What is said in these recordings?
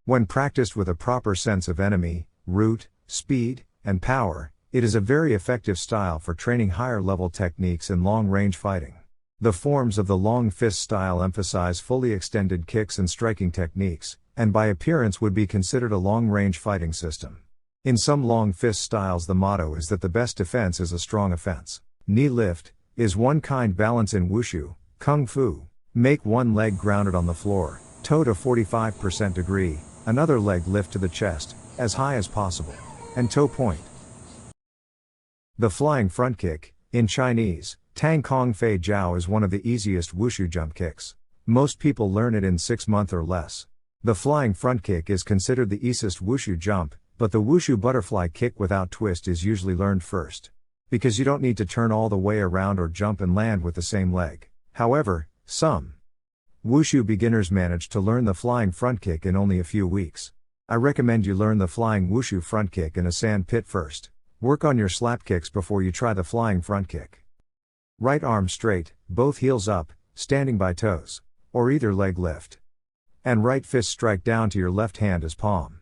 When practiced with a proper sense of enemy, route, speed, and power, it is a very effective style for training higher-level techniques in long-range fighting. The forms of the long fist style emphasize fully extended kicks and striking techniques, and by appearance would be considered a long-range fighting system. In some long fist styles the motto is that the best defense is a strong offense. Knee lift is one kind balance in wushu, kung fu. Make one leg grounded on the floor, toe to 45% degree, another leg lift to the chest, as high as possible, and toe point. The flying front kick, in Chinese, Tang Kong Fei Jiao, is one of the easiest wushu jump kicks. Most people learn it in 6 months or less. The flying front kick is considered the easiest wushu jump, but the wushu butterfly kick without twist is usually learned first. Because you don't need to turn all the way around or jump and land with the same leg. However, some wushu beginners manage to learn the flying front kick in only a few weeks. I recommend you learn the flying wushu front kick in a sand pit first. Work on your slap kicks before you try the flying front kick. Right arm straight, both heels up, standing by toes, or either leg lift. And right fist strike down to your left hand as palm.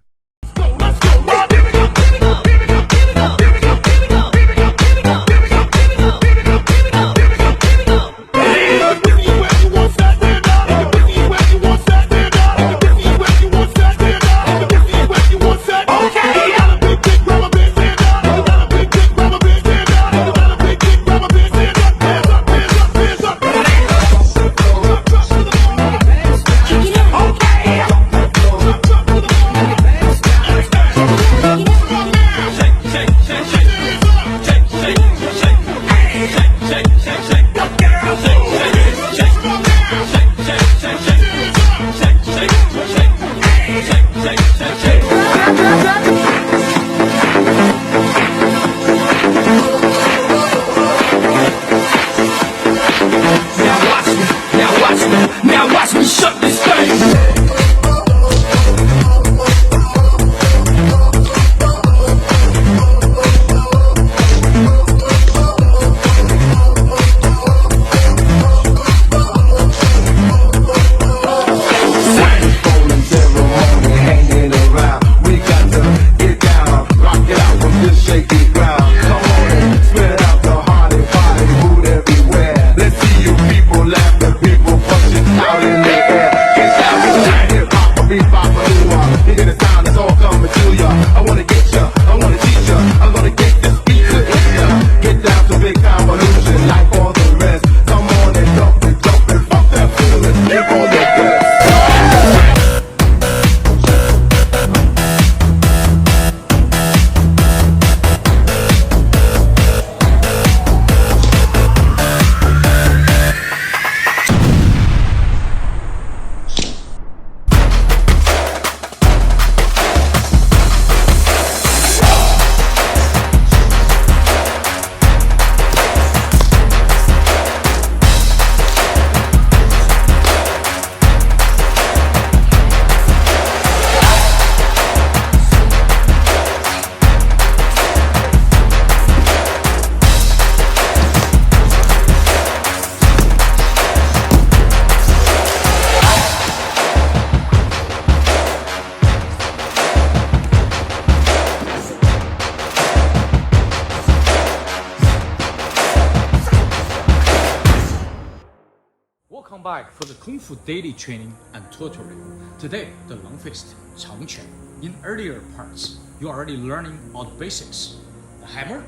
Welcome back for the Kung Fu daily training and tutorial. Today, the long fist, Changquan. In earlier parts, you are already learning all the basics. The hammer,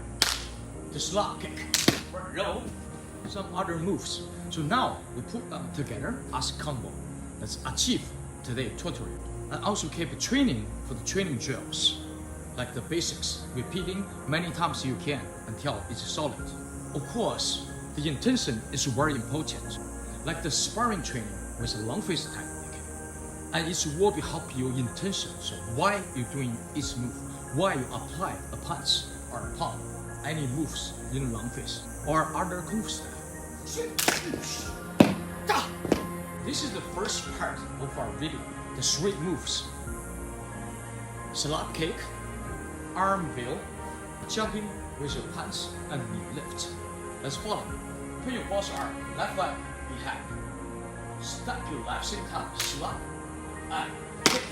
the slap kick, front row, some other moves. So now, we put them together as a combo. Let's achieve today's tutorial. And also keep training for the training drills. Like the basics, repeating many times you can until it's solid. Of course, the intention is very important. Like the sparring training with a long fist technique. and it will be help you intention. So why you doing each move, why you apply a punch or a palm, any moves in long fist or other kung fu style. This is the first part of our video, the 3 moves. Slap kick, arm wheel, jumping with your punch, and knee lift. Let's follow. Put your both arm, left leg behind. Step your left shin top, slap, and kick.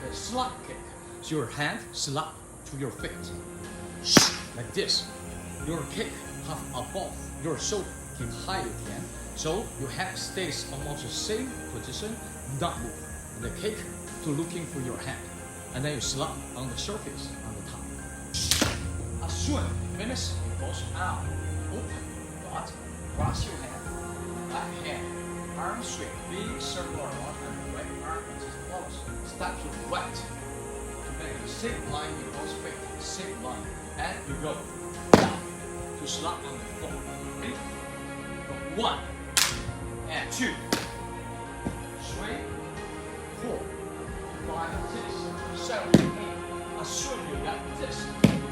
The slap kick. So your hand slap to your feet. Like this. Your kick half above your shoulder, kick high you can. So your hand stays almost the same position, not move. And the kick to looking for your hand. And then you slap on the surface on the top. As soon as you finish, you push out, open, but cross your hand, left hand, arm straight, big circle around, and the right arm is close. Step to the right to make the same line in both feet, same line, and you go down to slap on the floor. Ready? Go 1 and 2, 3, 4, 5, 6, 7, 8. As soon as you got this,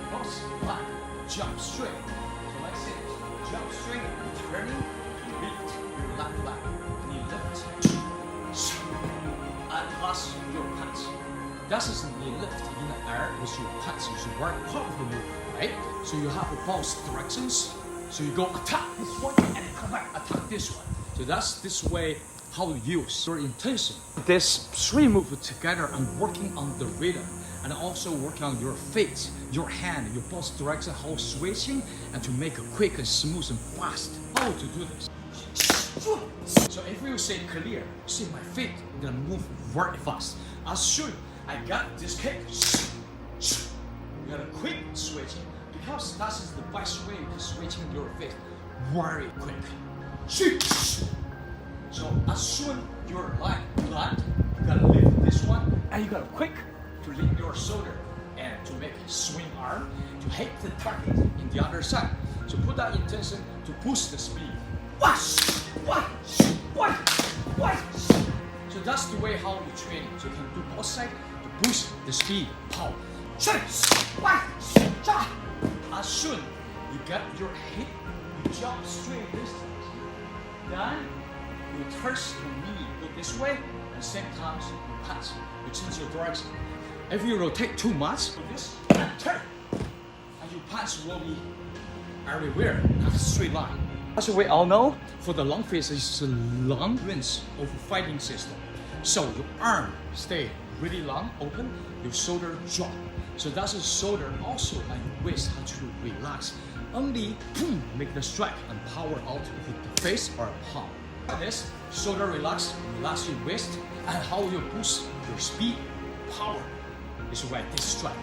cross back, jump straight. So like this, jump straight, turning, lift your left leg, knee lift, and pass your punch. That is knee lift in the air with your punch. It's a very powerful move, right? So you have both directions. So you go attack this one and come back, attack this one. So that's this way how you use your intention. This 3 moves together and working on the rhythm and also working on your feet, your hand, your both direction, how switching and to make it quick and smooth and fast. How to do this? So if you say clear, see my feet, I'm gonna move very fast. As soon I got this kick, you got a quick switching because that is the best way you can switch your feet very quick. So as soon your leg flat, you gotta lift this one and you gotta quick to lift your shoulder and to make a swing arm to hit the target in the other side. So put that intention to boost the speed. So that's the way how you train it. So you can do both sides to boost the speed, power. As soon you get your hip, you jump straight this time. Then you turn your knee, go this way, and same time you punch. You change your direction. If you rotate too much, do this and turn, and your punch will be everywhere, not a straight line. As we all know, for the long fist is a long range of fighting system. So your arm stay really long, open, your shoulder drop. So that's the shoulder also and your waist have to relax. Only boom, make the strike and power out with the face or palm. Like this, shoulder relax, relax your waist, and how you boost your speed, power is right this strike.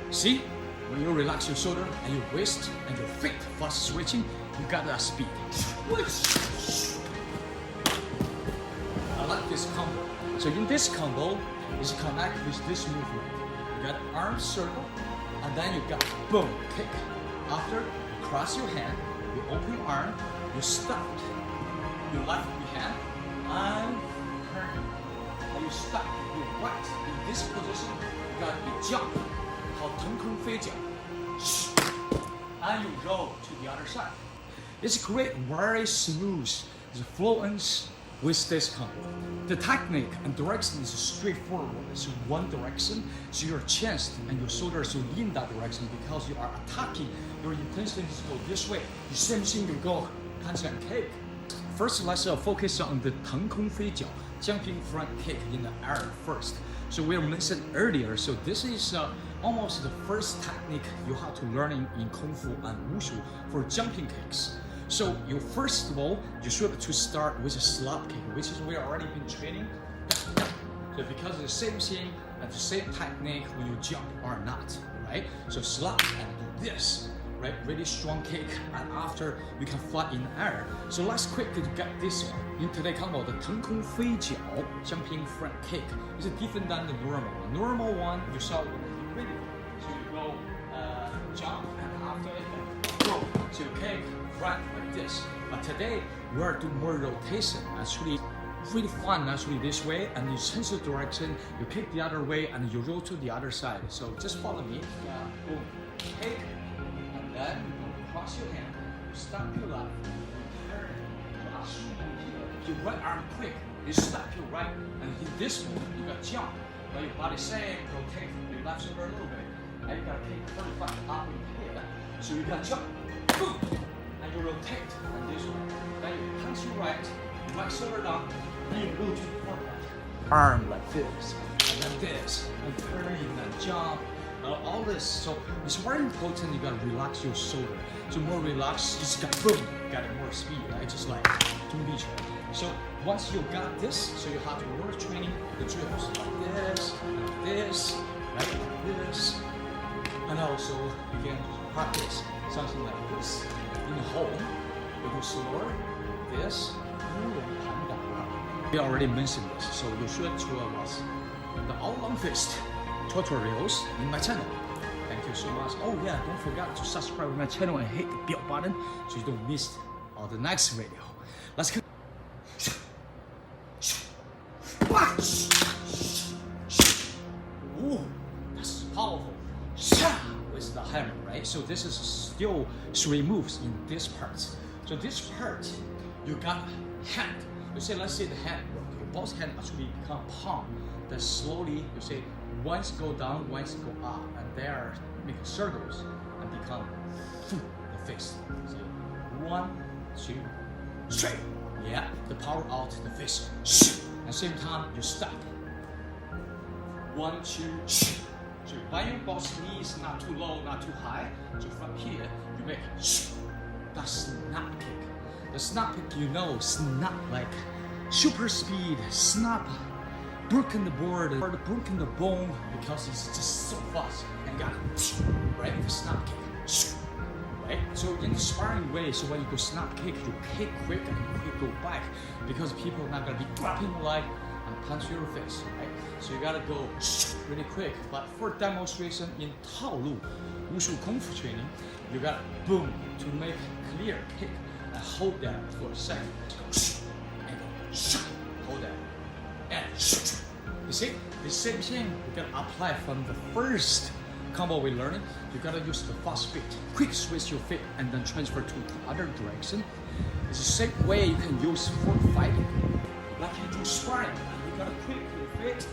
See, when you relax your shoulder and your waist and your feet fast switching, you got that speed. I like this combo. So in this combo, is connect with this movement. You got arm circle, and then you got boom, kick. After you cross your hand, you open your arm, you stop. You left behind, and turn. And you stop. You right in this position. You got the jump, called 腾空飞脚. And you roll to the other side. It's great, very smooth. It's fluent with this combo. The technique and direction is straightforward. It's one direction, so your chest and your shoulders will in that direction because you are attacking. Your intention is to go this way. The same thing you go punch and kick. First, let's focus on the 腾空飞脚, jumping front kick in the air first. So we mentioned earlier, so this is almost the first technique you have to learn in Kung Fu and Wushu for jumping kicks. So you first of all, you should to start with a slap kick, which is we already been training. So because it's the same thing and the same technique when you jump or not, right? So slap and do this, right? Really strong kick, and after you can fly in the air. So let's quickly get this one. In today's combo, the 腾空飞脚 jumping front kick is different than the normal one. Normal one you saw in the video. So you go jump and after it go. So you kick right like this. But today we are doing more rotation. Actually, really fun actually this way, and you change the direction, you kick the other way, and you roll to the other side. So just follow me. Boom, kick, and then you go cross your hand, you stop your left, turn, cross your right arm quick, you stop your right, and in this move you got jump. But your body same, rotate your left shoulder a little bit, and you gotta kick 45 up in here. So you got jump, boom, and you rotate, and this way. Then you punch your right shoulder down, and you move to the forward. Arm like this, and then this, and turning and jump, all this. So it's very important. You gotta relax your shoulder. So more relaxed, you just got boom, got more speed, right? Just like Beach. So once you got this, so you have to work training the drills like this, right? Like this, and also you can practice something like this. In home, you do slower, this. We already mentioned this, so you should watch the all long fist tutorials in my channel. Thank you so much. Oh yeah, don't forget to subscribe to my channel and hit the bell button so you don't miss all the next video. Let's go. Ooh, that's powerful. With the hammer, right? So this is still 3 moves in this part. So this part, you got hand. You say, let's say the hand, your both hand actually become palm. Then slowly, you say, once go down, once go up, and there make circles and become the fist. Say 1, 2, 3. Yeah, the power out the fist. At the same time, you stop. 1, 2, 3. So when your both knees not too low, not too high. So from here, you make that snap kick. The snap kick, you know, snap like super speed, snap, broken the board, or broken the bone because it's just so fast. And got it, right? The snap kick, right? So in the sparring way, so when you go snap kick, you kick quick and you go back because people are not gonna be grabbing like and punch your face, right? So you gotta go really quick. But for demonstration in 套路 Wushu Kung Fu training, you got boom to make clear kick. And hold that for a second. And go, hold that. And you see, the same thing you can apply from the first combo we're learning. You gotta use the fast feet. Quick switch your feet and then transfer to the other direction. It's the same way you can use for fighting. Like you do sparring. You gotta quick your feet,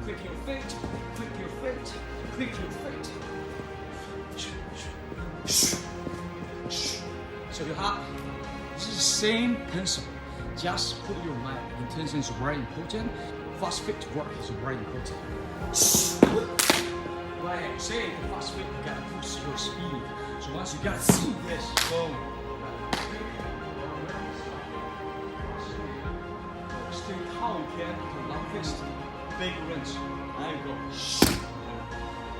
quick your feet, quick your feet, quick your feet. So you have this is the same principle. Just put your mind. Intention is very important. Fast feet work is very important. Right, say the fast feet, you gotta push your speed. So once you gotta see this, boom. Stay how you can to long fist, big wrench. Now you go.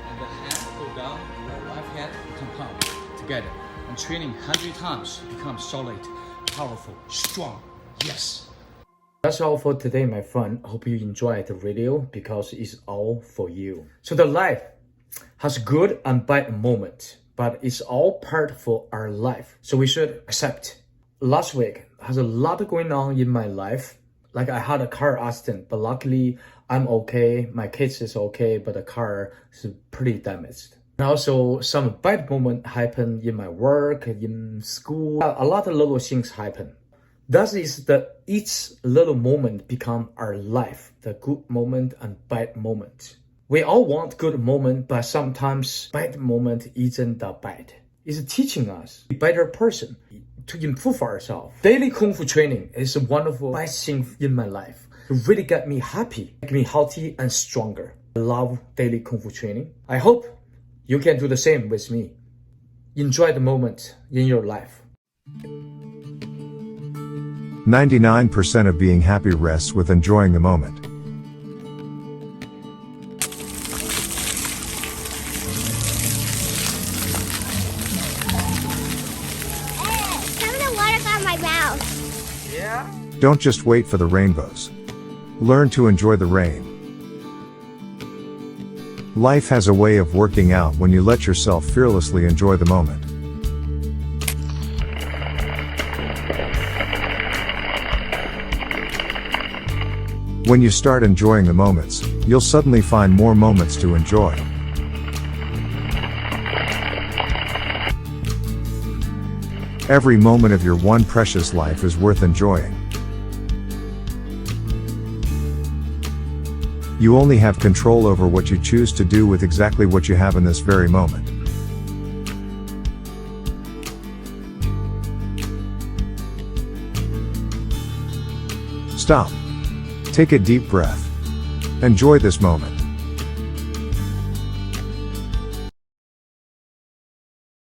And the hand go down, the left hand compound together. And training 100 times become solid, powerful, strong. Yes. That's all for today, my friend. Hope you enjoyed the video because it's all for you. So the life has good and bad moments, but it's all part for our life. So we should accept. Last week has a lot going on in my life. Like I had a car accident, but luckily I'm okay. My kids is okay, but the car is pretty damaged. And also some bad moments happen in my work, in school. A lot of little things happen. That is that each little moment become our life, the good moment and bad moment. We all want good moment, but sometimes bad moment isn't that bad. It's teaching us to be a better person, to improve ourselves. Daily Kung Fu training is a wonderful best thing in my life. It really get me happy, make me healthy and stronger. I love daily Kung Fu training. I hope you can do the same with me. Enjoy the moment in your life. 99% of being happy rests with enjoying the moment. Some of the water got in my mouth. Yeah? Don't just wait for the rainbows. Learn to enjoy the rain. Life has a way of working out when you let yourself fearlessly enjoy the moment. When you start enjoying the moments, you'll suddenly find more moments to enjoy. Every moment of your one precious life is worth enjoying. You only have control over what you choose to do with exactly what you have in this very moment. Stop. Take a deep breath. Enjoy this moment.